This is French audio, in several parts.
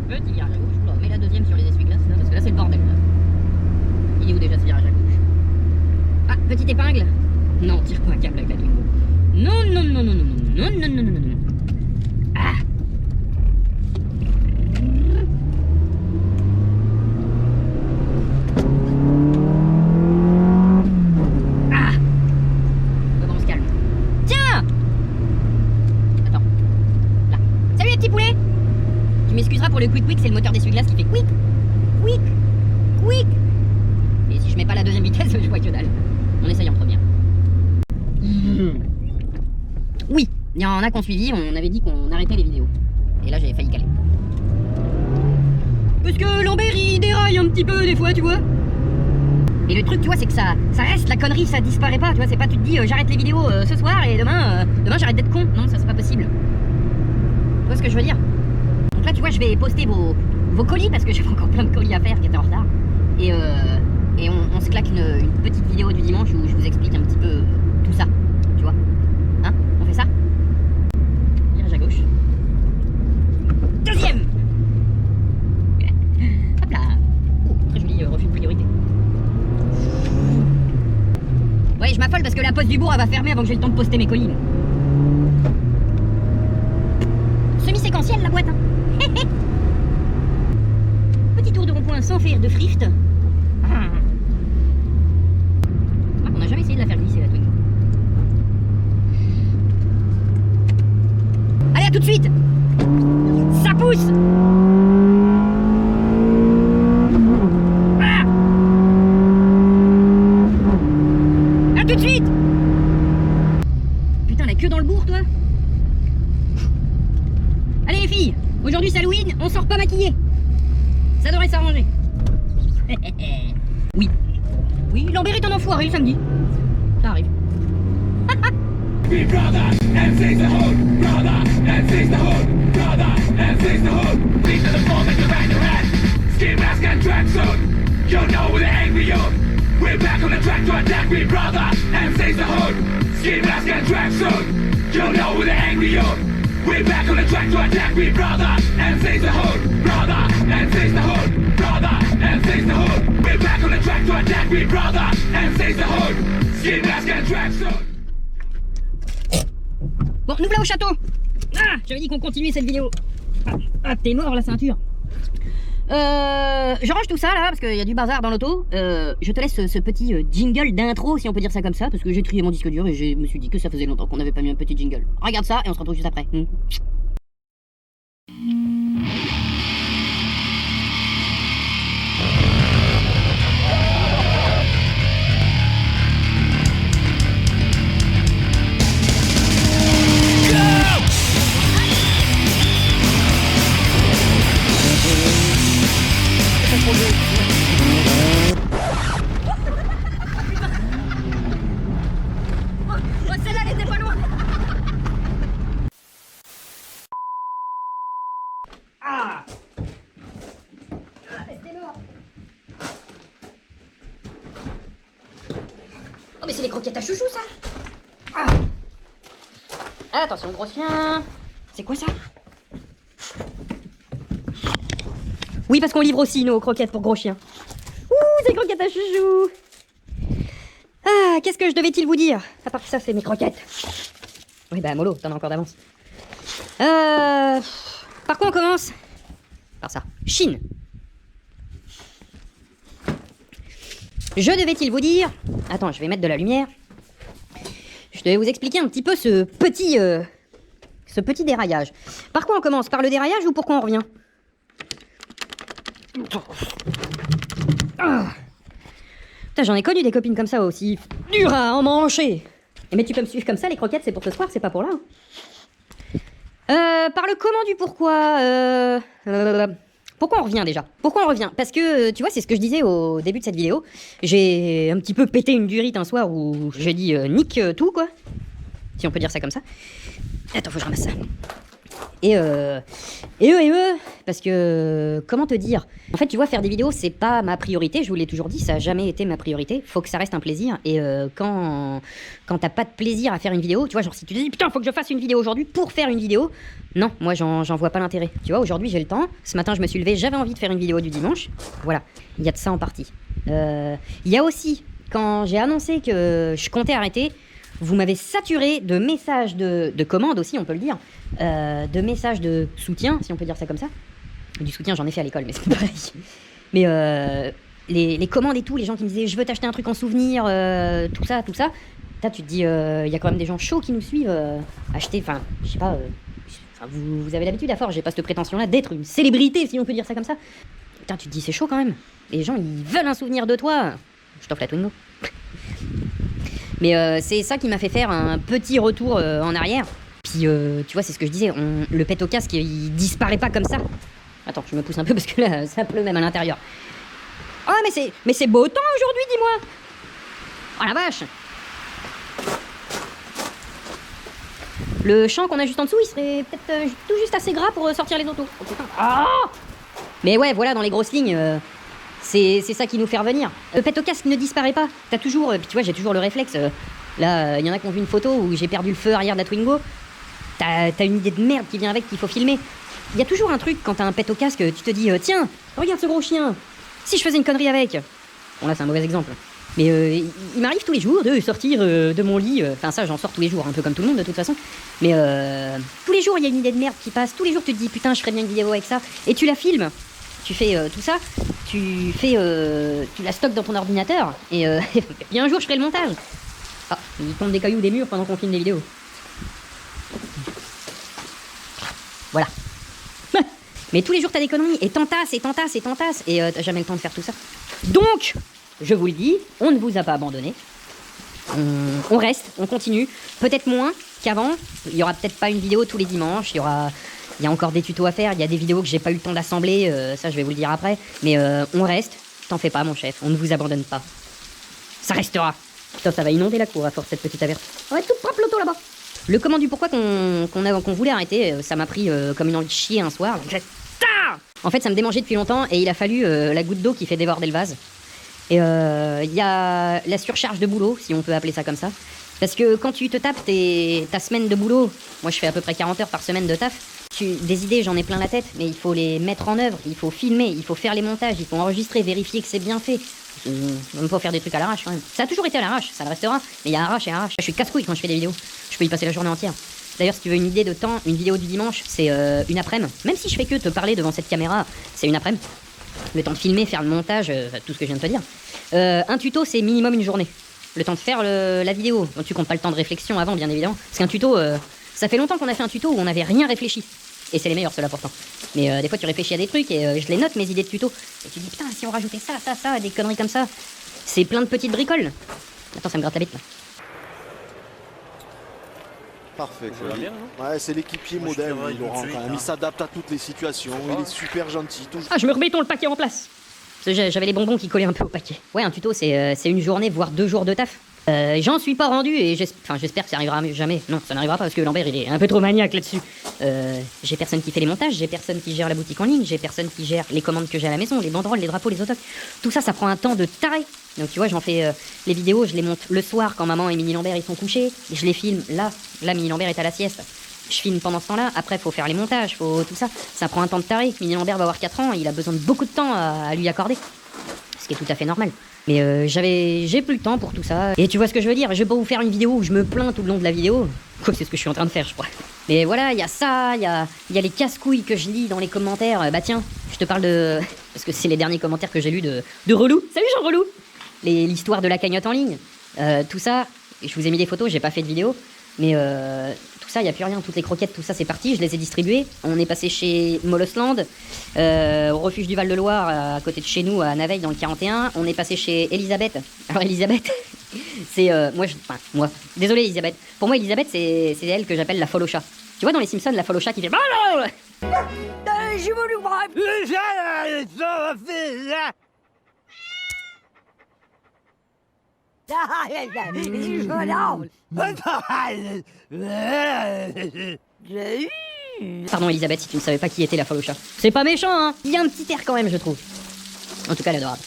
Petit virage à gauche. Oula, mets la deuxième sur les essuie-glaces là, parce que là c'est le bordel. Là. Il est où déjà ce virage à gauche? Ah, petite épingle? Non, tire pas un câble avec la Twingo. Non, non, non, non, non, non, non, non, non, non, non, non. Ah! Ah! Bon, on se calme. Tiens! Attends. Là. Salut les petits poulets! Tu m'excuseras pour le quick quick, c'est le moteur d'essuie-glace qui fait quick, quick, quick. Et si je mets pas la deuxième vitesse, je vois que dalle. On essaye en première. Oui, il y en a qu'on suivi, on avait dit qu'on arrêtait les vidéos. Et là j'ai failli caler. Parce que Lambert il déraille un petit peu des fois, tu vois. Et le truc, tu vois, c'est que ça reste, la connerie, ça disparaît pas, tu vois. C'est pas, tu te dis j'arrête les vidéos ce soir et demain j'arrête d'être con. Non, ça c'est pas possible. Tu vois ce que je veux dire? Donc là, tu vois, je vais poster vos colis parce que j'ai encore plein de colis à faire qui étaient en retard. Et on se claque une petite vidéo du dimanche où je vous explique un petit peu tout ça. Tu vois? Hein? On fait ça? Virage à gauche. Deuxième! Hop là! Oh, très joli refus de priorité. Ouais, je m'affole parce que la poste du bourg elle va fermer avant que j'ai le temps de poster mes colis. Semi-séquentielle la boîte, hein? Petit tour de rond-point sans faire de frift. On n'a jamais essayé de la faire glisser la Twingo. Allez, à tout de suite! Ça pousse! Ah! À tout de suite! Putain, la queue dans le bourg, toi! Allez les filles, aujourd'hui c'est Halloween, on sort pas maquillé. Ça devrait s'arranger. Oui. Oui, Lambert est un enfoiré le samedi. Ça arrive. We brother, MC's the hood, brother, MC's the hood, brother, MC's the hood. These are the form that you bang your head. Ski mask and tracksuit. You know we're the angry youth. We're back on the track to attack. We brother, MC's the hood. Ski mask and tracksuit. You know we're the angry youth. We're back on the track to attack. We brother, MC's the hood, brother, MC's the hood, brother, MC's the hood. We're back on the track to attack. We brother, MC's the hood. Ski mask and tracksuit. Bon, nous voilà au château. Ah, j'avais dit qu'on continuait cette vidéo. Ah, t'es mort la ceinture. Je range tout ça là parce qu'il y a du bazar dans l'auto. Je te laisse ce petit jingle d'intro si on peut dire ça comme ça parce que j'ai trié mon disque dur et je me suis dit que ça faisait longtemps qu'on n'avait pas mis un petit jingle. Regarde ça et on se retrouve juste après. Oh, celle-là, elle était pas loin. Ah, restez là. Oh, mais c'est les croquettes à chouchou, ça. Ah. Attention, gros chien. C'est quoi ça? Oui, parce qu'on livre aussi nos croquettes pour gros chiens. Ouh, c'est croquettes à chouchou. Ah, qu'est-ce que je devais-il vous dire? À part que ça, c'est mes croquettes. Oui, bah, mollo, t'en as encore d'avance. Par quoi on commence? Par ça. Chine. Je devais-il vous dire... Attends, je vais mettre de la lumière. Je devais vous expliquer un petit peu ce petit déraillage. Par quoi on commence? Par le déraillage ou pourquoi on revient? Ah. Putain, j'en ai connu des copines comme ça aussi. Dur à emmancher. Mais tu peux me suivre comme ça, les croquettes, c'est pour ce soir, c'est pas pour là. Par le comment du pourquoi. Pourquoi on revient déjà? Pourquoi on revient? Parce que, tu vois, c'est ce que je disais au début de cette vidéo. J'ai un petit peu pété une durite un soir où j'ai dit nique tout, quoi. Si on peut dire ça comme ça. Attends, faut que je ramasse ça. Et eux, parce que, comment te dire? En fait, tu vois, faire des vidéos, c'est pas ma priorité, je vous l'ai toujours dit, ça a jamais été ma priorité, faut que ça reste un plaisir, et quand t'as pas de plaisir à faire une vidéo, tu vois, genre si tu te dis, putain, faut que je fasse une vidéo aujourd'hui pour faire une vidéo, non, moi j'en vois pas l'intérêt. Tu vois, aujourd'hui j'ai le temps, ce matin je me suis levé, j'avais envie de faire une vidéo du dimanche, voilà, il y a de ça en partie. Il y a aussi, quand j'ai annoncé que je comptais arrêter, vous m'avez saturé de messages de commandes aussi, on peut le dire, de messages de soutien, si on peut dire ça comme ça. Du soutien, j'en ai fait à l'école, mais c'est pas pareil. Mais les commandes et tout, les gens qui me disaient « je veux t'acheter un truc en souvenir », tout ça. Là, tu te dis, il y a quand même des gens chauds qui nous suivent, acheter, enfin, je sais pas, vous avez l'habitude à force, j'ai pas cette prétention-là d'être une célébrité, si on peut dire ça comme ça. Putain, tu te dis, c'est chaud quand même. Les gens, ils veulent un souvenir de toi. Je t'offre la Twingo. Mais c'est ça qui m'a fait faire un petit retour en arrière. Puis tu vois, c'est ce que je disais, le pet au casque, il disparaît pas comme ça. Attends, je me pousse un peu parce que là, ça pleut même à l'intérieur. Oh, mais c'est beau temps aujourd'hui, dis-moi. Oh la vache. Le champ qu'on a juste en dessous, il serait peut-être tout juste assez gras pour sortir les autos. Oh putain. Ah. Mais ouais, voilà, dans les grosses lignes... c'est ça qui nous fait revenir. Le pet au casque ne disparaît pas. T'as toujours... Puis tu vois, j'ai toujours le réflexe. Là, il y en a qui ont vu une photo où j'ai perdu le feu arrière de la Twingo. T'as une idée de merde qui vient avec qu'il faut filmer. Il y a toujours un truc quand t'as un pet au casque, tu te dis tiens, regarde ce gros chien. Si je faisais une connerie avec. Bon là, c'est un mauvais exemple. Mais il m'arrive tous les jours de sortir de mon lit. Enfin ça, j'en sors tous les jours, un peu comme tout le monde de toute façon. Mais tous les jours, il y a une idée de merde qui passe. Tous les jours, tu te dis putain, je ferais bien une vidéo avec ça. Et tu la filmes. Tu fais tout ça, tu la stockes dans ton ordinateur, et un jour je ferai le montage. Ah, il tombe des cailloux des murs pendant qu'on filme des vidéos. Voilà. Mais tous les jours t'as des conneries, et t'entasses, et t'as jamais le temps de faire tout ça. Donc, je vous le dis, on ne vous a pas abandonné. On reste, on continue, peut-être moins qu'avant. Il y aura peut-être pas une vidéo tous les dimanches, il y a encore des tutos à faire, il y a des vidéos que j'ai pas eu le temps d'assembler, ça je vais vous le dire après. Mais on reste, t'en fais pas mon chef, on ne vous abandonne pas. Ça restera. Putain, ça va inonder la cour à force cette petite averse. On va être tout propre l'auto là-bas. Le comment du pourquoi qu'on voulait arrêter, ça m'a pris comme une envie de chier un soir. En fait, ça me démangeait depuis longtemps et il a fallu la goutte d'eau qui fait déborder le vase. Et il y a la surcharge de boulot, si on peut appeler ça comme ça. Parce que quand tu te tapes ta semaine de boulot, moi je fais à peu près 40 heures par semaine de taf, des idées j'en ai plein la tête, mais il faut les mettre en œuvre, il faut filmer, il faut faire les montages, il faut enregistrer, vérifier que c'est bien fait. On peut faire des trucs à l'arrache quand même. Ça a toujours été à l'arrache, ça le restera, mais il y a arrache et arrache. Je suis casse-couille quand je fais des vidéos, je peux y passer la journée entière. D'ailleurs, si tu veux une idée de temps, une vidéo du dimanche, c'est une après-midi. Même si je fais que te parler devant cette caméra, c'est une après-midi. Le temps de filmer, faire le montage, tout ce que je viens de te dire. Un tuto, c'est minimum une journée. Le temps de faire la vidéo. Donc, tu comptes pas le temps de réflexion avant, bien évidemment. Parce qu'un tuto, ça fait longtemps qu'on a fait un tuto où on n'avait rien réfléchi. Et c'est les meilleurs, ceux-là, pourtant. Mais des fois, tu réfléchis à des trucs et je les note, mes idées de tuto. Et tu te dis, putain, si on rajoutait ça, des conneries comme ça. C'est plein de petites bricoles. Attends, ça me gratte la bite, là. Parfait. Ça va bien, non? Ouais, c'est l'équipier modèle, Laurent, quand même. Il s'adapte à toutes les situations, il est super gentil. Ah, je me remets le paquet en place. Parce que j'avais les bonbons qui collaient un peu au paquet. Ouais, un tuto, c'est une journée, voire 2 jours de taf. J'en suis pas rendu et j'espère que ça arrivera jamais. Non, ça n'arrivera pas parce que Lambert, il est un peu trop maniaque là-dessus. J'ai personne qui fait les montages, j'ai personne qui gère la boutique en ligne, j'ai personne qui gère les commandes que j'ai à la maison, les banderoles, les drapeaux, les autocs. Tout ça, ça prend un temps de taré. Donc tu vois, j'en fais les vidéos, je les monte le soir quand maman et Mini Lambert ils sont couchés. Et je les filme là. Là, Mini Lambert est à la sieste. Je filme pendant ce temps-là. Après, faut faire les montages, faut tout ça. Ça prend un temps de taré. Mini Lambert va avoir 4 ans, il a besoin de beaucoup de temps à lui accorder. Ce qui est tout à fait normal. Mais j'ai plus le temps pour tout ça. Et tu vois ce que je veux dire? Je vais pas vous faire une vidéo où je me plains tout le long de la vidéo. Quoi, c'est ce que je suis en train de faire, je crois. Mais voilà, il y a ça, il y a les casse-couilles que je lis dans les commentaires. Bah tiens, je te parle de... Parce que c'est les derniers commentaires que j'ai lus de Relou. Salut Jean Relou! L'histoire de la cagnotte en ligne. Tout ça, je vous ai mis des photos, j'ai pas fait de vidéo. Mais tout ça, il n'y a plus rien. Toutes les croquettes, tout ça, c'est parti. Je les ai distribuées. On est passé chez Molosland, au refuge du Val-de-Loire, à côté de chez nous, à Naveil, dans le 41. On est passé chez Elisabeth. Alors, Elisabeth, c'est... moi. Désolé, Elisabeth. Pour moi, Elisabeth, c'est elle que j'appelle la folle au chat. Tu vois, dans les Simpsons, la folle au chat qui fait... J'ai voulu voir... Pardon Elisabeth si tu ne savais pas qui était la folle au chat. C'est pas méchant hein, il y a un petit air quand même je trouve. En tout cas elle est adorable.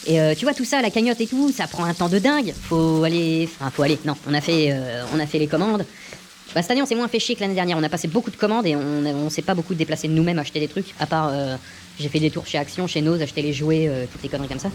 Et tu vois tout ça, la cagnotte et tout, ça prend un temps de dingue. Faut aller, non, on a fait les commandes. Bah, cette année on s'est moins fait chier que l'année dernière, on a passé beaucoup de commandes et on s'est pas beaucoup déplacé de nous-mêmes acheter des trucs, à part j'ai fait des tours chez Action, chez Nose, acheter les jouets, toutes les conneries comme ça.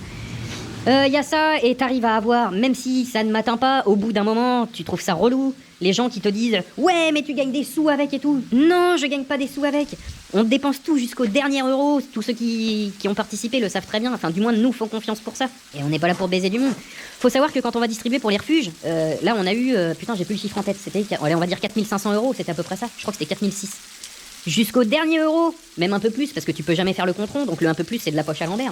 Y a ça et t'arrives à avoir, même si ça ne m'atteint pas, au bout d'un moment tu trouves ça relou, les gens qui te disent ouais mais tu gagnes des sous avec et tout. Non je gagne pas des sous avec, on dépense tout jusqu'au dernier euro, tous ceux qui ont participé le savent très bien, enfin du moins nous font confiance pour ça, et on n'est pas là pour baiser du monde. Faut savoir que quand on va distribuer pour les refuges, là on a eu, putain j'ai plus le chiffre en tête, c'était, allez, on va dire 4500 €, c'était à peu près ça, je crois que c'était 4006. Jusqu'au dernier euro, même un peu plus, parce que tu peux jamais faire le compte-rond, donc le un peu plus c'est de la poche à Lambert.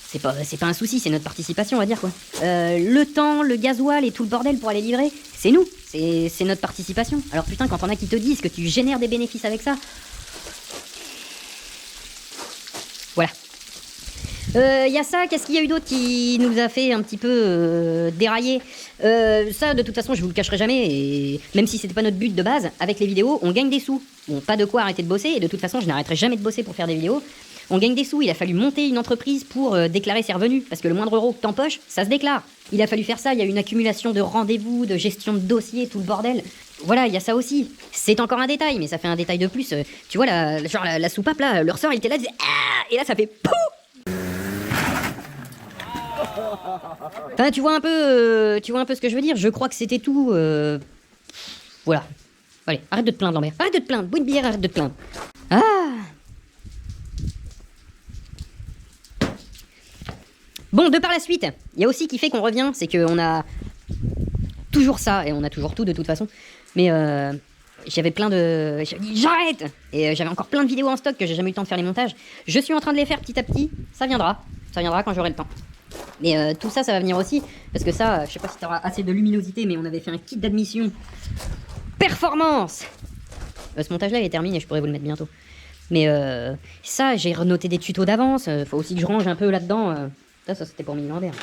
C'est pas un souci, c'est notre participation, on va dire quoi. Le temps, le gasoil et tout le bordel pour aller livrer, c'est nous, c'est notre participation. Alors putain, quand on a qui te disent que tu génères des bénéfices avec ça... Voilà. Y a ça, qu'est-ce qu'il y a eu d'autre qui nous a fait un petit peu dérailler ça, de toute façon, je vous le cacherai jamais, et même si c'était pas notre but de base, avec les vidéos, on gagne des sous. Bon, pas de quoi arrêter de bosser, et de toute façon, je n'arrêterai jamais de bosser pour faire des vidéos. On gagne des sous, il a fallu monter une entreprise pour déclarer ses revenus, parce que le moindre euro que t'empoches, ça se déclare. Il a fallu faire ça, il y a eu une accumulation de rendez-vous, de gestion de dossiers, tout le bordel. Voilà, il y a ça aussi. C'est encore un détail, mais ça fait un détail de plus. Tu vois, la soupape là, le ressort il était là, il disait ah, et là ça fait POUH. Enfin, tu vois un peu ce que je veux dire. Je crois que c'était tout. Voilà. Allez, arrête de te plaindre, Lambert. Arrête de te plaindre. Bois une bière, arrête de te plaindre. Ah. Bon, de par la suite, il y a aussi qui fait qu'on revient, c'est qu'on a toujours ça, et on a toujours tout de toute façon. Mais j'avais plein de... J'avais dit j'arrête. Et j'avais encore plein de vidéos en stock que j'ai jamais eu le temps de faire les montages. Je suis en train de les faire petit à petit. Ça viendra quand j'aurai le temps. Mais tout ça va venir aussi, parce que ça, je sais pas si t'auras assez de luminosité, mais on avait fait un kit d'admission performance. Ce montage-là il est terminé, je pourrais vous le mettre bientôt. Mais ça, j'ai renoté des tutos d'avance, faut aussi que je range un peu là-dedans. Ça c'était pour Mini Lambert.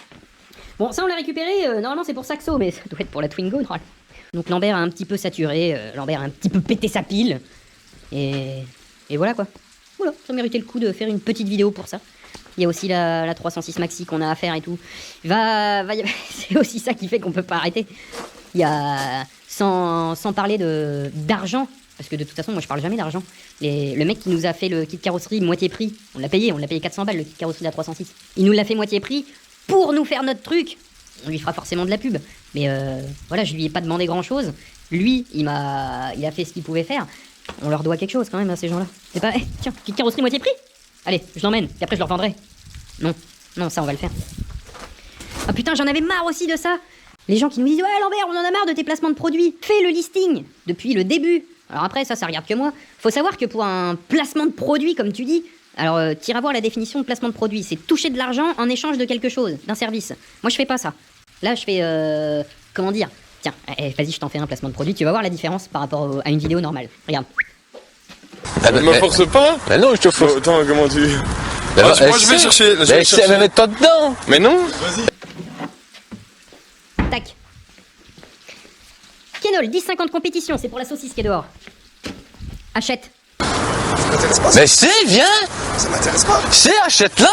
Bon, ça on l'a récupéré, normalement c'est pour Saxo, mais ça doit être pour la Twingo, normalement. Donc Lambert a un petit peu saturé, Lambert a un petit peu pété sa pile. Et voilà quoi. Voilà, ça méritait le coup de faire une petite vidéo pour ça. Il y a aussi la 306 Maxi qu'on a à faire et tout. C'est aussi ça qui fait qu'on peut pas arrêter. Il y a... Sans parler d'argent, parce que de toute façon, moi je parle jamais d'argent. Le mec qui nous a fait le kit carrosserie moitié prix, on l'a payé 400 balles le kit carrosserie de la 306. Il nous l'a fait moitié prix pour nous faire notre truc. On lui fera forcément de la pub. Mais voilà, je lui ai pas demandé grand chose. Lui, il a fait ce qu'il pouvait faire. On leur doit quelque chose quand même à ces gens-là. C'est pas... tiens, kit carrosserie moitié prix. Allez, je l'emmène, et après je le revendrai. Non, ça on va le faire. Ah putain, j'en avais marre aussi de ça. Les gens qui nous disent ouais Lambert, on en a marre de tes placements de produits. Fais le listing depuis le début. Alors après ça regarde que moi. Faut savoir que pour un placement de produit comme tu dis, alors t'iras voir la définition de placement de produit, c'est toucher de l'argent en échange de quelque chose, d'un service. Moi je fais pas ça. Là je fais comment dire. Tiens, vas-y, je t'en fais un placement de produit, tu vas voir la différence par rapport à une vidéo normale. Regarde. Ne me force pas. Mais non, je te force. Attends, comment tu... Moi je vais chercher. Je vais mettre toi dedans. Mais non. Vas-y. Tac. Kenol, 10,50 compétition, c'est pour la saucisse qui est dehors. Achète. Ça m'intéresse pas. Mais si, viens. Ça m'intéresse pas. Si, achète-la.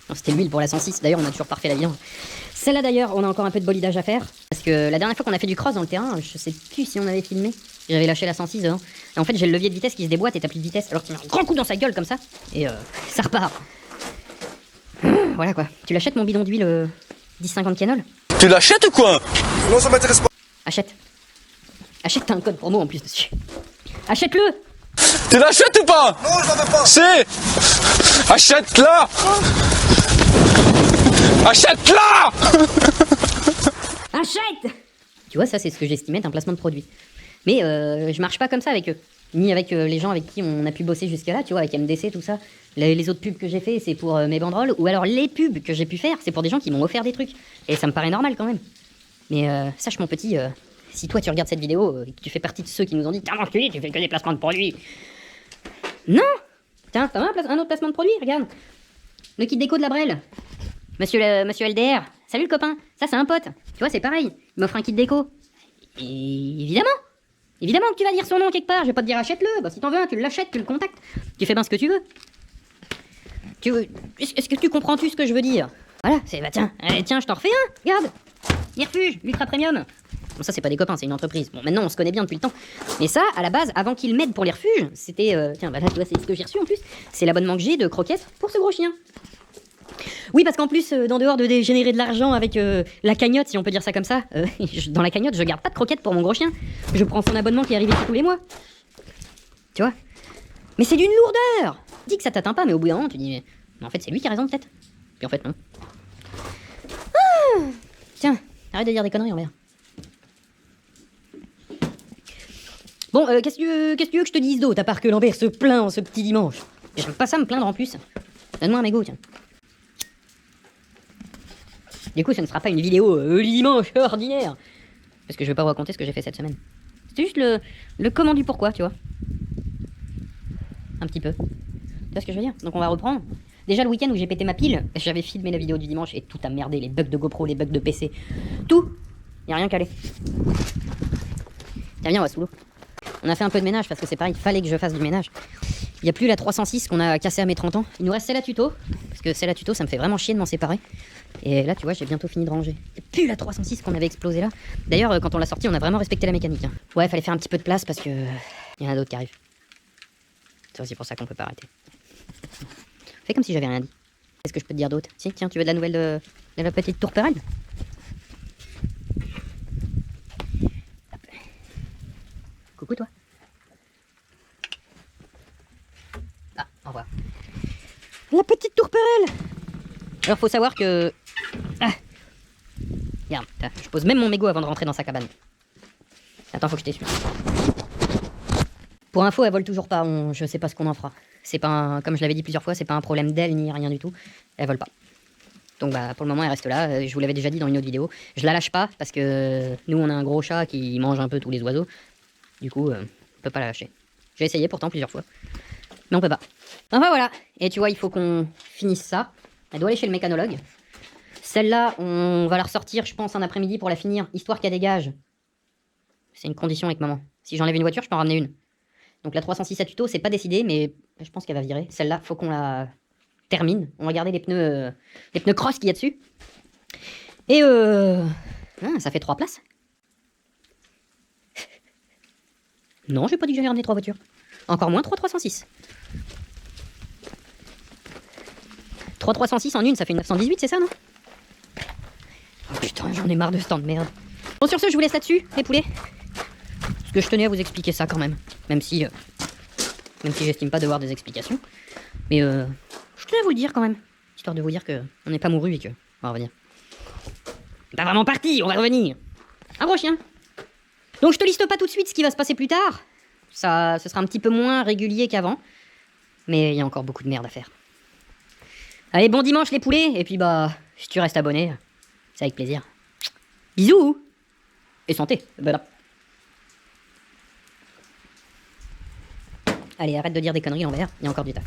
Non, c'était l'huile pour la 106, d'ailleurs on a toujours pas refait la viande. Celle-là d'ailleurs, on a encore un peu de bolidage à faire. Parce que la dernière fois qu'on a fait du cross dans le terrain, je sais plus si on avait filmé. J'avais lâché la 106 dedans. Et en fait j'ai le levier de vitesse qui se déboîte et t'as plus de vitesse. Alors tu mets un grand coup dans sa gueule comme ça. Et ça repart. Voilà quoi. Tu l'achètes mon bidon d'huile 10,50 Kenol? Tu l'achètes ou quoi? Non, ça m'intéresse pas. Achète. Achète, t'as un code promo en plus dessus. Achète-le. Tu l'achètes ou pas? Non, je l'en veux pas. Si. Achète-la. Achète-la. Achète. Tu vois, ça c'est ce que j'estimais être un placement de produit. Mais je marche pas comme ça avec eux. Ni avec les gens avec qui on a pu bosser jusqu'à là, tu vois, avec MDC, tout ça. Les autres pubs que j'ai fait, c'est pour mes banderoles. Ou alors les pubs que j'ai pu faire, c'est pour des gens qui m'ont offert des trucs. Et ça me paraît normal quand même. Mais sache mon petit, si toi tu regardes cette vidéo et que tu fais partie de ceux qui nous ont dit t'as manqué, tu fais que des placements de produits. Non. Tiens, t'as un autre placement de produit, regarde. Le kit déco de la Brel. Monsieur LDR. Salut le copain. Ça c'est un pote. Tu vois, c'est pareil. Il m'offre un kit déco. Et évidemment. Évidemment que tu vas dire son nom quelque part, je vais pas te dire achète-le, bah si t'en veux un, tu l'achètes, tu le contactes, tu fais bien ce que tu veux. Est-ce que tu comprends-tu ce que je veux dire? Voilà, c'est bah tiens, tiens, je t'en refais un, regarde. Les refuges, ultra premium. Bon ça c'est pas des copains, c'est une entreprise. Bon maintenant on se connaît bien depuis le temps. Mais ça, à la base, avant qu'ils m'aident pour les refuges, c'était... tiens, bah là tu vois, c'est ce que j'ai reçu en plus. C'est l'abonnement que j'ai de croquettes pour ce gros chien. Oui, parce qu'en plus, d'en dehors de générer de l'argent avec la cagnotte, si on peut dire ça comme ça, dans la cagnotte, je garde pas de croquettes pour mon gros chien. Je prends son abonnement qui arrive ici tous les mois. Tu vois? Mais c'est d'une lourdeur! Dis que ça t'atteint pas, mais au bout d'un moment, tu dis, mais en fait, c'est lui qui a raison, peut-être. Puis en fait, non. Ah tiens, arrête de dire des conneries, envers. Bon, qu'est-ce que tu veux que je te dise d'autre, à part que Lambert se plaint en ce petit dimanche? J'aime pas ça me plaindre en plus. Donne-moi un mégot, tiens. Du coup, ce ne sera pas une vidéo dimanche ordinaire. Parce que je vais pas vous raconter ce que j'ai fait cette semaine. C'était juste le comment du pourquoi, tu vois. Un petit peu. Tu vois ce que je veux dire? Donc on va reprendre. Déjà le week-end où j'ai pété ma pile, j'avais filmé la vidéo du dimanche et tout a merdé. Les bugs de GoPro, les bugs de PC. Tout. Y a rien calé. Tiens, viens, on va sous l'eau. On a fait un peu de ménage parce que c'est pareil, il fallait que je fasse du ménage. Il n'y a plus la 306 qu'on a cassée à mes 30 ans. Il nous reste celle à tuto. Parce que celle à tuto, ça me fait vraiment chier de m'en séparer. Et là, tu vois, j'ai bientôt fini de ranger. Il n'y a plus la 306 qu'on avait explosée là. D'ailleurs, quand on l'a sortie, on a vraiment respecté la mécanique. Hein. Ouais, fallait faire un petit peu de place parce que... il y en a d'autres qui arrivent. C'est aussi pour ça qu'on peut pas arrêter. Fais comme si j'avais rien dit. Qu'est-ce que je peux te dire d'autre? Si, tiens, tu veux de la nouvelle de la petite tourterelle? Coucou toi. Ah, au revoir. La petite tourterelle. Alors faut savoir que... Ah. Regarde, je pose même mon mégot avant de rentrer dans sa cabane. Attends, faut que je t'essuie. Pour info, elle vole toujours pas, je sais pas ce qu'on en fera. C'est pas un... Comme je l'avais dit plusieurs fois, c'est pas un problème d'elle ni rien du tout. Elle vole pas. Donc bah pour le moment elle reste là, je vous l'avais déjà dit dans une autre vidéo. Je la lâche pas parce que nous on a un gros chat qui mange un peu tous les oiseaux. Du coup, on peut pas la lâcher. J'ai essayé pourtant plusieurs fois. Mais on peut pas. Enfin voilà. Et tu vois, il faut qu'on finisse ça. Elle doit aller chez le mécanologue. Celle-là, on va la ressortir, je pense, en après-midi pour la finir, histoire qu'elle dégage. C'est une condition avec maman. Si j'enlève une voiture, je peux en ramener une. Donc la 306 à tuto, c'est pas décidé, mais je pense qu'elle va virer. Celle-là, faut qu'on la termine. On va garder les pneus cross qu'il y a dessus. Et ça fait 3 places. Non, j'ai pas dit que j'allais ramener 3 voitures. Encore moins 3 306. 3 306 en une, ça fait 918, c'est ça, non? Oh putain, j'en ai marre de ce temps de merde. Bon, sur ce, je vous laisse là-dessus, les poulets. Parce que je tenais à vous expliquer ça quand même. Même si j'estime pas devoir des explications. Mais je tenais à vous le dire quand même. Histoire de vous dire qu'on n'est pas mouru et que on va revenir. Pas vraiment parti, on va revenir. Un gros chien. Donc je te liste pas tout de suite ce qui va se passer plus tard. Ça, ce sera un petit peu moins régulier qu'avant. Mais il y a encore beaucoup de merde à faire. Allez, bon dimanche les poulets. Et puis bah, si tu restes abonné, c'est avec plaisir. Bisous. Et santé. Voilà. Allez, arrête de dire des conneries, l'envers. Il y a encore du taf.